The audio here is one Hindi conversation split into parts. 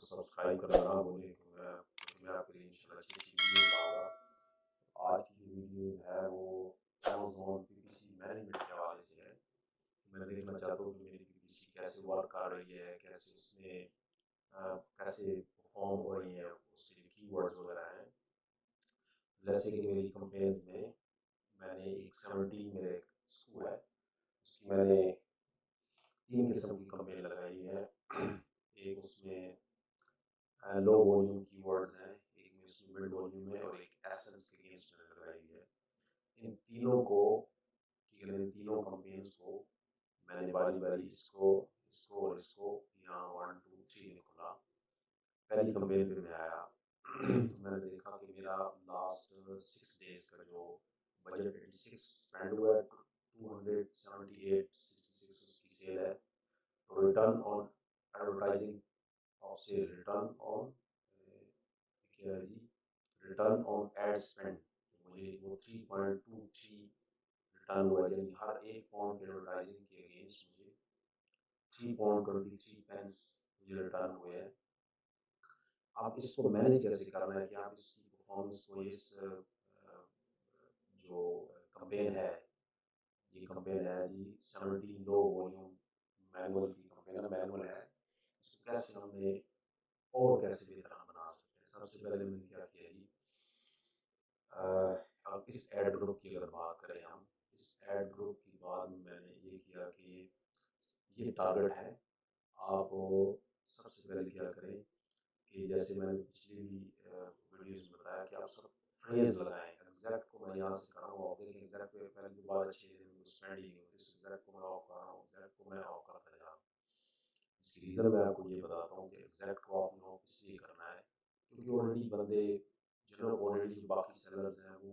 सब्सक्राइब करना ना भूलें क्योंकि मैं आपके लिए इंशाल्लाह अच्छी अच्छी वीडियो लाऊंगा। आज की जो वीडियो है वो अमेज़न पीपीसी मैनेजमेंट के हवाले से है। मैं देखना चाहता हूँ कि मेरी पीपीसी कैसे वर्क कर रही है, कैसे उसमें कैसे परफॉर्म हो रही है, उसके जो कीवर्ड्स वगैरह हैं। जैसे कि मेरी कंपेन में मैंने एक 17 मेरा एक स्कूल है, उसकी मैंने 3 किस्म की कंपेन लगाई है। एक उसमें लो वॉल्यूम कीवर्ड्स हैं, एक में उसमें मिड वॉल्यूम है और एक एसेंस के अगेंस्ट मैंने लगाई है। इन तीनों को ठीक है, इन तीनों कंपेन्स को मैंने बारी बारी इसको इसको और इसको यहाँ 1 2 3 निकला। पहली कंपेन पे मैं आया तो मैंने देखा कि मेरा लास्ट 6 डेज का जो बजट 86 स्पेंड हुआ है, 278.66 उसकी सेल है। तो return on advertising of sale, return on क्या है जी, रिटर्न ऑन एड स्पेंड, मुझे वो 3.23 रिटर्न हुआ, यानी हर एक पाउंड के एडवर्टाइजिंग के अगेंस्ट मुझे 3.23 पेंस मुझे रिटर्न हुए हैं। आप इसको मैनेज कैसे करना है कि आप इसकी परफॉर्मेंस को इस जो कंपेन है, ये कंपेन है जी 17 लो वॉल्यूम मैनुअल की कंपेन है, मैनुअल है, इसको कैसे हमने और कैसे बेहतर हम बना सकते हैं। सबसे पहले मैंने क्या किया जी, अब इस एड ग्रुप की अगर बात करें, हम इस एड ग्रुप की बाद में मैंने ये किया कि ये टारगेट है। आप सबसे पहले क्या करें कि जैसे मैंने पिछली भी वीडियोस में बताया कि आप सब फ्रेज लगाएं। एग्जैक्ट को मैं यहाँ से कर रहा हूँ, आप देखें एग्जैक्ट पे पहले की बात अच्छी है, स्पेंड ही नहीं होती, इस एग्जैक्ट को मैं ऑफ कर रहा हूँ, एग्जैक्ट को मैं ऑफ करता जा रहा हूँ। इसकी रीज़न मैं आपको ये बताता हूँ कि एग्जैक्ट को आपने ऑफ इसलिए करना है क्योंकि ऑलरेडी बंदे जो लोग ऑलरेडी जो बाकी सेलर्स हैं वो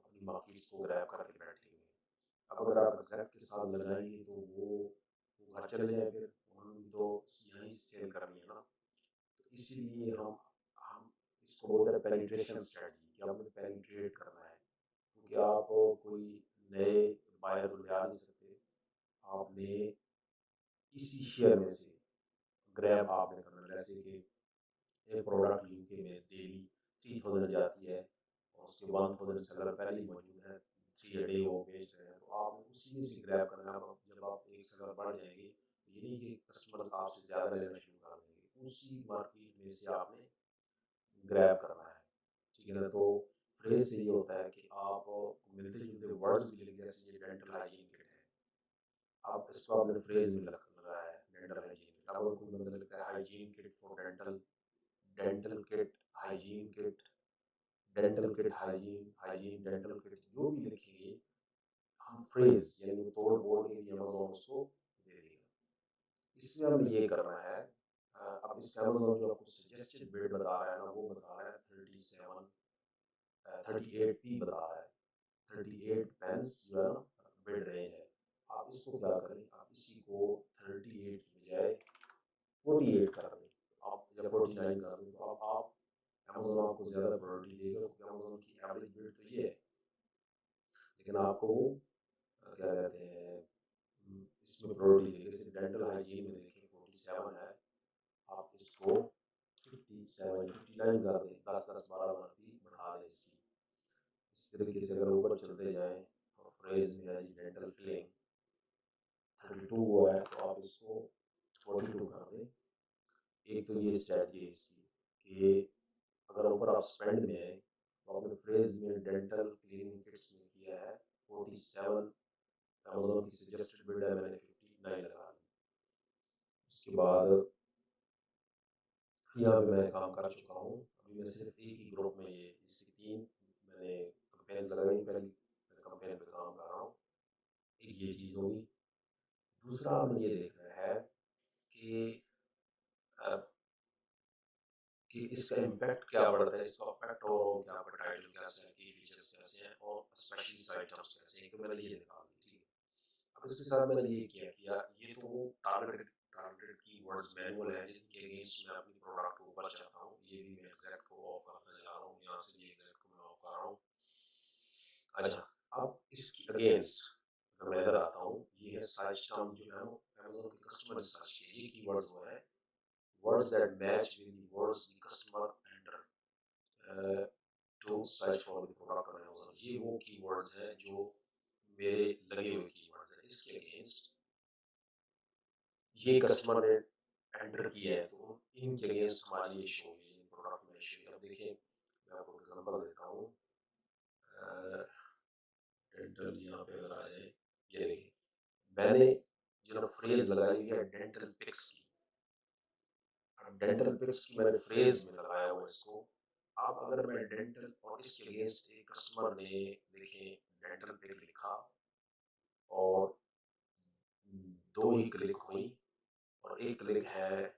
अपनी मार्केट्स को ग्रैब करके बैठे हुए हैं। अब अगर आप एग्जैक्ट के साथ लगाएंगे तो वो घर चले जाए, फिर उन्होंने भी तो यहीं सेल करनी है ना। तो इसीलिए हम इसको बोलते हैं पेनिट्रेशन स्ट्रेटजी, कि आपने पेनिट्रेट करना है क्योंकि आप कोई नए बायर को ले आ नहीं सकते। आपने इसी शेयर में से ग्रैब आपने करना है। जैसे कि एक प्रोडक्ट यूके में डेली 3000 जाती है और उसके 1000 सेलर पहले ही मौजूद है, 3 डे वो बेच रहे हैं, तो आपने उसी में से ग्रैब करना है। जब आप एक सेलर बढ़ जाएंगे तो ये नहीं कि कस्टमर आपसे ज़्यादा लेना शुरू कर देंगे, उसी मार्केट में से आपने ग्रैब करना है, ठीक है ना। तो फ्रेज से ये होता है कि आप मिलते जुलते वर्ड्स भी लिख, जैसे ये डेंटल हाइजीन किट है, अब इसको आपने फ्रेज में लगाया है डेंटल हाइजीन किट। अब कोई बंदा लिखता है hygiene kit for dental, dental kit hygiene kit, dental kit hygiene hygiene dental kit, जो भी लिखेंगे हम फ्रेज यानी वो तोड़ बोल के भी अमेज़न उसको दे देगा। इसमें हमें ये करना है, अब इस अमेज़न जो आपको सजेस्टेड बिड बता रहा है ना, वो बता रहा है 38p बता रहा है, 38 पेंस जो है ना बिड रेंज है। आप इसको क्या करें, आप इसी को 38 की बजाय 48 कर दें, आप या 49 कर दें, तो आप अमेज़न आपको ज़्यादा प्रायोरिटी देगा क्योंकि अमेज़न की एवरेज बिड तो ये है, लेकिन आपको वो क्या कहते हैं इसमें प्रायोरिटी देगा। जैसे डेंटल हाइजीन में देखें 47 है, आप इसको 57 59 कर दें, 10-10 12 बढ़ा दें इसकी। इस तरीके से अगर ऊपर चलते जाएं और फ्रेज में है जी डेंटल फिलिंग 32 हुआ है, तो आप इसको 42 कर दें। एक तो ये स्ट्रैटेजी है इसकी कि अगर ऊपर आप स्पेंड में है तो आपने फ्रेज में डेंटल क्लीनिंग किट्स में किया है 47, अमेज़न की सजेस्टेड बिड है, मैंने 59 लगा दी। उसके बाद यहाँ पे मैं काम कर चुका हूँ। अभी मैं सिर्फ एक ही ग्रुप में ये इसकी 3 मैंने कंपेन्स लगाई, पहली कंपेन पे काम कर रहा हूँ। एक ये चीज़ होगी। दूसरा हमें ये देखना है कि अ, कि इसका इम्पैक्ट क्या बढ़ता है, इसका इम्पैक्ट ओवरऑल क्या, आपका टाइटल कैसे है, की फीचर्स कैसे हैं और स्पेशली साइट टर्म्स कैसे हैं, तो मैंने ये निकाल दी, ठीक है। अब इसके साथ मैंने ये किया ये तो वो टारगेटेड कीवर्ड्स मैनुअल है जिनके अगेंस्ट मैं अपनी प्रोडक्ट को ऊपर चाहता हूँ। ये भी मैं एग्जैक्ट को ऑफ करता जा रहा हूँ, यहाँ से भी एग्जैक्ट को मैं ऑफ कर रहा हूँ। अच्छा, अब इसकी अगेंस्ट अगर मैं इधर आता हूँ, ये है सर्च टर्म जो है अमेज़न के कस्टमर ने सर्च किए, ये कीवर्ड्स वो है words that match with the words the customer enter to search for the product on Amazon। ये वो कीवर्ड्स हैं जो मेरे लगे हुए कीवर्ड्स हैं। इसके अगेंस्ट ये कस्टमर ने एंटर किया है तो इनके अगेंस्ट हमारी ये शो हुई, इन प्रोडक्ट में शो हुई। अब देखिए मैं आपको एग्जांपल देता हूँ। डेंटल यहाँ पे अगर आ जाए, ये देखिए मैंने जो फ्रेज लगाई हुई है डेंटल पिक्स की। अब डेंटल पिक्स की मैंने फ्रेज में लगाया हुआ इसको। अब अगर मैं डेंटल और इसके अगेंस्ट एक कस्टमर ने देखें डेंटल पिक लिखा और दो ही क्लिक हुई और एक क्लिक है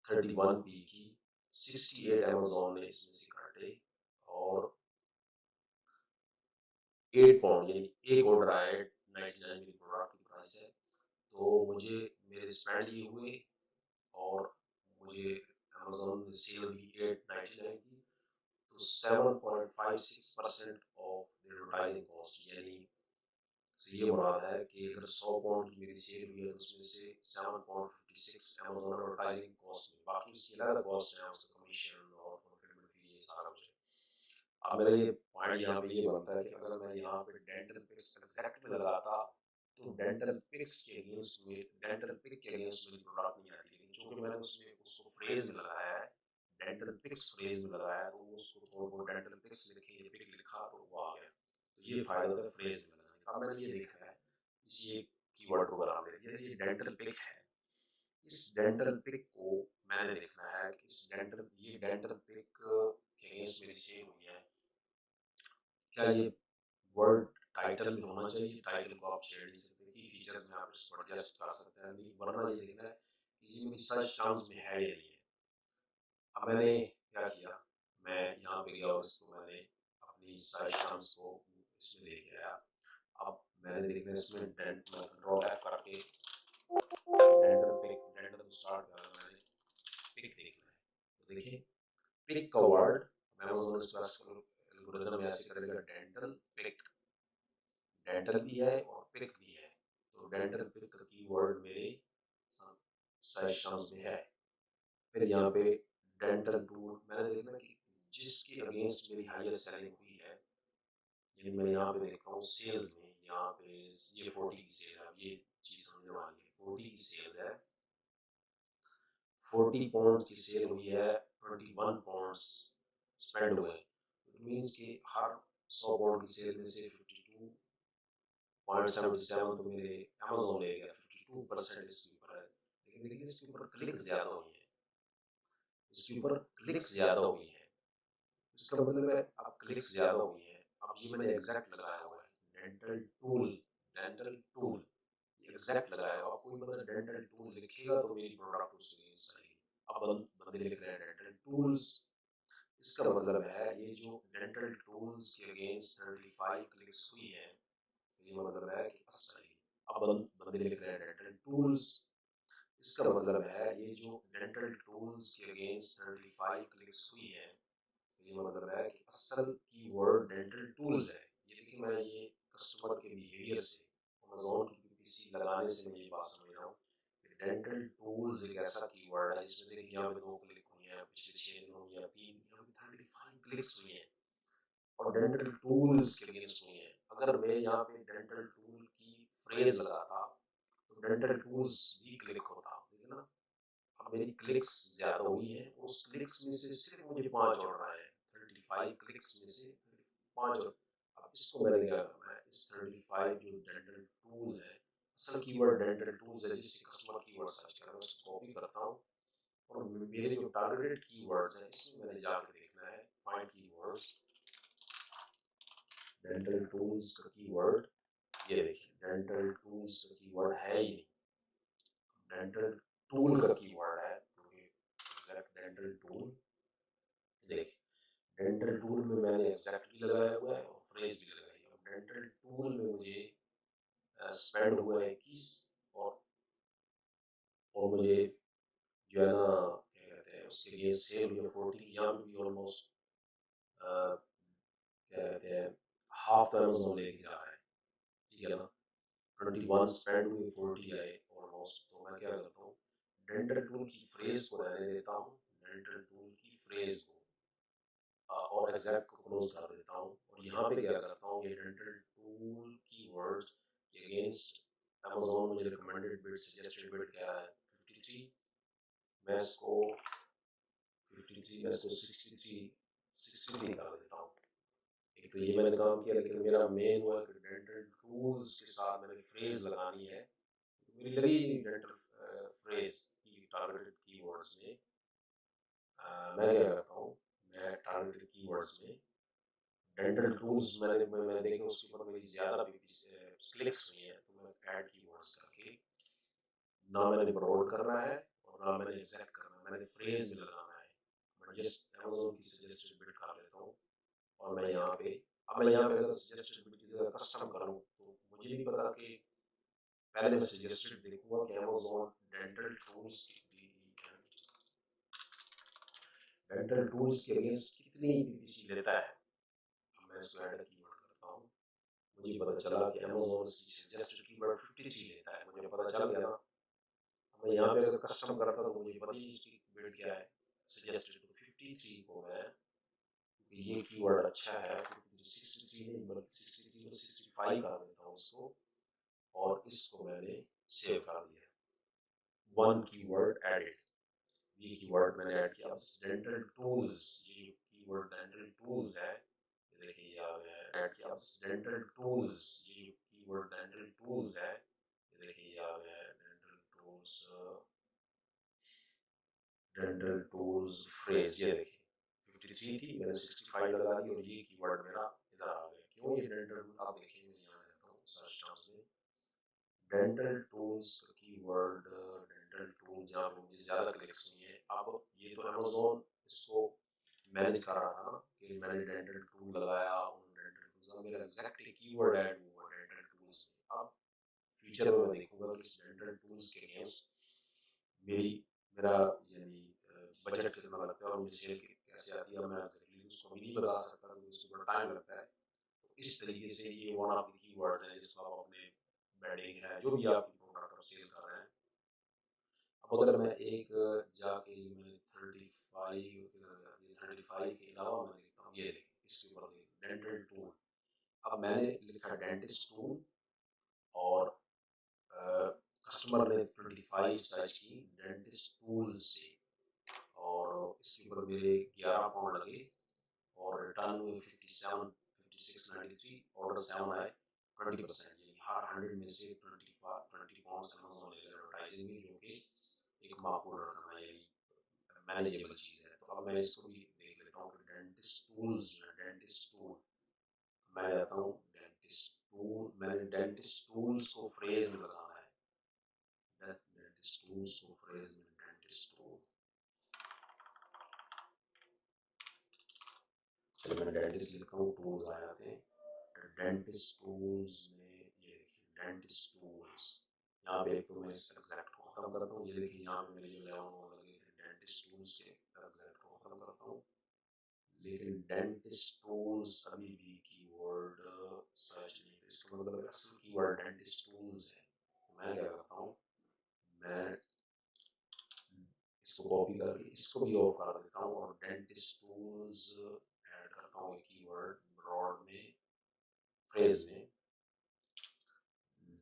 31p की, 68 अमेजोन ने इसमें से काटे और 8 पाउंड यानी एक ऑर्डर आया 99 की प्रोडक्ट की प्राइस है। तो मुझे मेरे स्पेंड ये हुए और मुझे अमेजोन ने सेल दी 899 की। तो 7.56% ऑफ द एडवर्टाइजिंग कॉस्ट, यानी से ये मुराद है कि अगर 100 पाउंड की मेरी सेल हुई है तो उसमें से 7.56 अमेजोन एडवर्टाइजिंग कॉस्ट में, बाकी उसकी अलग कॉस्ट है, उसका कमीशन और फुलफिलमेंट फी, ये सारा कुछ है। अब मेरा ये पॉइंट यहाँ पे ये बनता है कि अगर मैं यहाँ पे डेंटल पिक्स एग्जैक्ट में लगाता तो डेंटल पिक्स के अगेंस्ट में, डेंटल पिक के अगेंस्ट मेरी प्रोडक्ट नहीं आती, लेकिन चूंकि मैंने उसमें उसको फ्रेज में लगाया है, डेंटल पिक्स फ्रेज में लगाया तो उसको थोड़ा बहुत डेंटल पिक्स लिखे या पिक लिखा तो वो आ गया। तो ये फायदा होता है फ्रेज में लगाने का। अब मैंने ये देखा है इस ये कीवर्ड को बना लिया, ये डेंटल पिक है। इस डेंटल पिक को मैंने देखना है कि इस डेंटल, ये डेंटल पिक के अगेंस्ट मेरी सेल हुई है, क्या ये वर्ड टाइटल में होना चाहिए, टाइटल को आप छेड़ नहीं सकते, की फीचर्स में आप इसको एडजस्ट कर सकते हैं, नहीं वरना ये देखना है कि ये मेरी सर्च टर्म्स में है या नहीं है। अब मैंने क्या किया, मैं यहाँ पे गया और इसको मैंने अपनी सर्च टर्म्स को इसमें लेके आया। अब मैंने देखना है इसमें डेंट में कंट्रोल एफ करके डेंटल पिक, डेंटल को स्टार्ट करा, मैंने पिक देखना है। तो देखिए पिक का वर्ड अमेज़न इस एल्गोरिथम में ऐसे करेगा डेंटल पिक, डेंटल भी है और पिक भी है। तो डेंटल पिक का कीवर्ड मेरे सर्च टर्म्स में है। फिर यहाँ पे डेंटल टूल मैंने देखना कि जिसके अगेंस्ट मेरी हाईएस्ट सेलिंग हुई है, यानी मैं यहाँ पे देखता हूँ सेल्स में, यहाँ पे ये 40 की सेल है। ये चीज समझने वाली है, 40 की सेल्स है, 40 पाउंड्स की सेल हुई है, 21 पाउंड्स स्पेंड हुए। इट मींस कि हर 100 पाउंड की सेल में से 52.77 तो मेरे अमेज़न ले गया, 52% इसके ऊपर है। लेकिन देखिए इसके ऊपर क्लिक्स ज्यादा हुई हैं, इसके ऊपर क्लिक्स ज्यादा हुई हैं, इसका मतलब है अब क्लिक्स ज्यादा हुई हैं। अब ये मैंने एग्जैक्ट लगाया हुआ है dental tool, dental tool exact लगाया है। और कोई बंदा डेंटल टूल लिखेगा तो मेरी प्रोडक्ट उसके सही। अब बंदे लिख रहे हैं डेंटल टूल्स, इसका मतलब है ये जो डेंटल टूल्स के अगेंस्ट 35 क्लिक्स हुई है, तो ये मतलब है कि सही। अब बंदे लिख रहे हैं डेंटल टूल्स, इसका मतलब है ये जो डेंटल टूल्स के अगेंस्ट 35 क्लिक्स हुई है, तो ये मतलब है कि असल कीवर्ड डेंटल टूल्स है। ये देखिए मैं ये कस्टमर के बिहेवियर से, अमेज़न की पीपीसी लगाने से मैं ये बात समझ रहा हूँ कि डेंटल टूल्स एक ऐसा कीवर्ड है जिसमें देखिए यहाँ पे 2 क्लिक हुई हैं, पिछले 6 दिनों में या 3, यहाँ पे 35 क्लिक्स हुई हैं और डेंटल टूल्स के अगेंस्ट हुई हैं। अगर मैं यहाँ पे डेंटल टूल की फ्रेज लगाता तो डेंटल टूल्स भी क्लिक होता, ठीक है ना। अब मेरी क्लिक्स ज्यादा हुई है, उस क्लिक्स में से सिर्फ मुझे 5 ऑर्डर आए हैं, 35 क्लिक्स में से 5 ऑर्डर। अब इसको मैंने क्या करना है, इस 35 जो डेंटल टूल है, असल कीवर्ड डेंटल टूल्स है, जिससे कस्टमर कीवर्ड सर्च कर रहा है, उसको कॉपी करता हूँ और मेरे जो टारगेटेड कीवर्ड्स हैं इसमें मैंने जाकर देखना है फाइंड कीवर्ड्स, डेंटल टूल्स का कीवर्ड, ये देखिए डेंटल टूल्स का कीवर्ड है ही नहीं, डेंटल टूल का कीवर्ड है, क्योंकि एग्जैक्ट डेंटल टूल, देखिए डेंटल टूल में मैंने एग्जैक्ट भी लगाया हुआ है और फ्रेज भी लगाई है। अब डेंटल टूल में मुझे स्पेंड हुआ है 21 और मुझे जो है ना क्या कहते हैं उसके लिए सेल हुई है 40, यहाँ पे भी ऑलमोस्ट क्या कहते हैं हाफ तो अमेज़न लेके जा रहा है, ठीक है ना। 21 स्पेंड हुए 40 आए ऑलमोस्ट। तो मैं क्या करता हूँ डेंटल टूल की फ्रेज को रहने देता हूँ, डेंटल टूल की फ्रेज को और एग्जैक्ट को क्लोज कर देता हूँ। और यहाँ पे क्या करता हूँ, ये डेंटल टूल कीवर्ड के अगेंस्ट अमेज़न मुझे रिकमेंडेड बिड सजेस्टेड बिड क्या है 53, मैं इसको 53 मैं इसको 63 कर देता हूँ। एक तो ये मैंने काम किया, लेकिन मेरा मेन हुआ कि डेंटल टूल्स के साथ मैंने फ्रेज लगानी है, मेरी लगी नहीं डेंटल फ्रेज की टारगेटेड कीवर्ड्स में। मैं क्या करता हूँ, मैं टारगेटेड कीवर्ड्स में डेंटल टूल्स मैंने देखे उसके ऊपर मेरी ज़्यादा क्लिक्स हुई हैं, तो मैं ऐड कीवर्ड्स करके ना मैंने ब्रॉड करना है और ना मैंने एग्जैक्ट करना है, मैंने फ्रेज में लगाना है। मैं जस्ट अमेज़न की सजेस्टेड बिड कर लेता हूँ और मैं यहाँ पे अब मैं यहाँ पे अगर सजेस्टेड बिड की जगह कस्टम करूँ तो मुझे नहीं पता कि पहले मैं सजेस्टेड देखूंगा कि अमेज़न डेंटल टूल्स के अगेंस्ट कितनी पीपीसी लेता है। अब मैं इसको ऐड कीवर्ड करता हूँ, मुझे पता चला कि अमेज़न सजेस्टेड कीवर्ड 53 लेता है, मुझे पता चल गया ना। अब मैं यहाँ पे अगर कस्टम करता तो मुझे पता ही नहीं इसकी बिड क्या है सजेस्टेड, तो 53 को मैं, ये कीवर्ड अच्छा है 63 नहीं बल्कि 63 को 65 कर देता हूँ इसको, और इसको मैंने सेव कर दिया। वन कीवर्ड एडेड, ये कीवर्ड मैंने ऐड किया। डेंटल टूल्स, ये जो कीवर्ड डेंटल टूल्स है, ये देखिए ये आ गया है, ऐड किया। डेंटल टूल्स, ये जो कीवर्ड डेंटल टूल्स है, ये देखिए ये आ गया है dental tools, dental tools phrase, ये देखिए 53 थी मैंने 65 लगा दी और ये कीवर्ड मेरा इधर आ गया। क्यों ये डेंटल टूल, आप देखिए मैं यहाँ रहता हूँ सर्च टर्म्स में dental tools keyword, dental tool जहाँ पे मुझे ज्यादा क्लिक्स हुई है। अब ये तो अमेज़न इसको मैनेज कर रहा था ना कि मैंने डेंटल टूल लगाया, उन डेंटल टूल्स अब मेरा एग्जैक्टली कीवर्ड ऐड हुआ डेंटल टूल्स में। अब फ्यूचर में मैं देखूंगा कि इस डेंटल टूल्स के अगेंस्ट मेरी मेरा यानी बजट कितना लगता है और मुझे सेल कैसे आती है, मैं एग्जैक्टली उसको भी नहीं बता सकता क्योंकि उसको बड़ा टाइम लगता है। तो इस तरीके से ये वन ऑफ द कीवर्ड्स हैं जिसको आप अपने बेडिंग है जो भी आपकी प्रोडक्ट आप सेल कर रहे हैं। अब अगर मैं एक जाके मैंने 35 के अलावा मैं देखता हूँ, ये देखिए इसके ऊपर डेंटल टूल, अब मैंने लिखा डेंटिस्ट टूल और कस्टमर ने 25 सर्च की डेंटिस्ट टूल से और इसके ऊपर मेरे 11 पाउंड लगे और रिटर्न हुए 57 56.93, ऑर्डर 7 आए 20%, यानी हर 100 में से 20 पाउंड अमेज़न ले एडवर्टाइजिंग में, जो कि एक माकूल रकम है यानी मैनेजेबल चीज़ है। तो अब मैं इसको भी देख लेता हूँ कि डेंटिस्ट टूल्स जो है, डेंटिस्ट टूल मैं जाता हूँ डेंटिस्ट टूल, मैंने डेंटिस्ट टूल्स को फ्रेज में लगाना है, डेंटिस्ट टूल्स को फ्रेज में डेंटिस्ट टूल, चलो मैंने डेंटिस्ट लिखता हूँ, टूल्स आ जाते हैं डेंटिस्ट टूल्स में। ये देखिए डेंटिस्ट टूल्स, यहाँ पे एक तो मैं इस एग्जैक्ट को खत्म करता हूँ, ये देखिए यहाँ पे मेरे जो 11 लगे थे डेंटिस्ट टूल्स के एग्जैक्ट को खत्म करता हूँ, लेकिन डेंटिस्ट टूल्स अभी भी कीवर्ड सर्च नहीं, तो इसका मतलब असल कीवर्ड डेंटिस्ट टूल्स है। तो मैं क्या करता हूँ, मैं इसको कॉपी करके इसको भी ऑफ कर देता हूँ और डेंटिस्ट टूल्स ऐड करता हूँ एक कीवर्ड ब्रॉड में फ्रेज में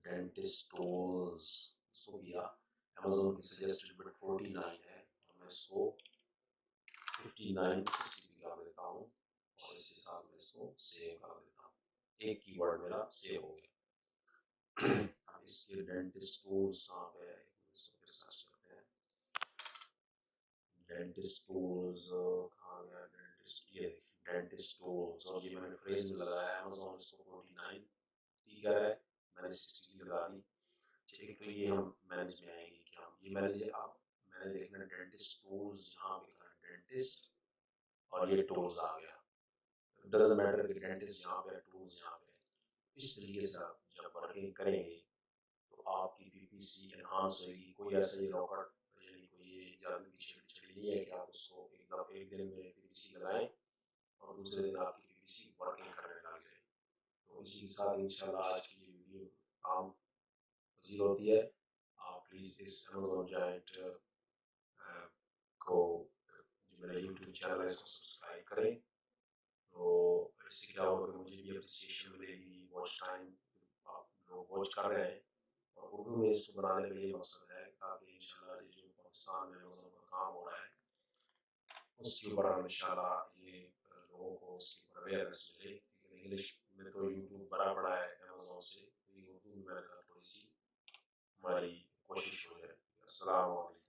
डेंटिस्ट टूल्स, इसको किया। अमेज़न की सजेस्टेड बिड 49 है और मैं इसको 59 60 कर देता हूँ और इसके साथ में इसको सेव कर देता हूँ। एक कीवर्ड मेरा सेव हो गया। अब इसके डेंटिस्ट टूल्स कहाँ पे है, इसको फिर सर्च करते हैं डेंटिस्ट टूल्स कहाँ गया, डेंटिस्ट, ये डेंटिस्ट टूल्स और ये मैंने फ्रेज में लगाया अमेज़न इसको 49 ठीक है, मैंने 60 लगा दी। ठीक, तो ये हम मैनेज में आएंगे कि हम ये मैनेज, अब मैंने देखना डेंटिस्ट टूल्स यहाँ पे कहा डेंटिस्ट और ये टूल्स आ गया, डजंट मैटर कि डेंटिस्ट यहाँ पे टूल्स यहाँ पे। इस तरीके से आप जब वर्किंग करेंगे तो आपकी पीपीसी एनहांस होगी। कोई ऐसा ही रॉकेट यानी कोई ये जादू की छड़ी छड़ी नहीं है कि आप उसको एक दिन में पीपीसी लगाएं और दूसरे दिन आपकी पीपीसी वर्किंग करने लग जाए। तो इसी के साथ इंशाल्लाह आज की ये वीडियो काम पसीर होती है। आप प्लीज़ इस अमेज़न जाइंट को जो मेरा यूट्यूब चैनल है इसको सब्सक्राइब करें। तो इससे क्या होगा कि मुझे भी अप्रिसिएशन मिलेगी, वॉच टाइम आप लोग वॉच कर रहे हैं। और उर्दू में इसको बनाने का ये मकसद है ताकि इंशाल्लाह ये जो पाकिस्तान में अमेज़न पर काम हो रहा है उसके ऊपर हम इंशाल्लाह ये लोगों को उसके ऊपर अवेयरनेस मिले। लेकिन इंग्लिश में तो यूट्यूब बड़ा बड़ा है अमेज़न से, तो ये उर्दू में मैंने कहा थोड़ी सी हमारी कोशिश हो जाए। अस्सलाम वालेकुम।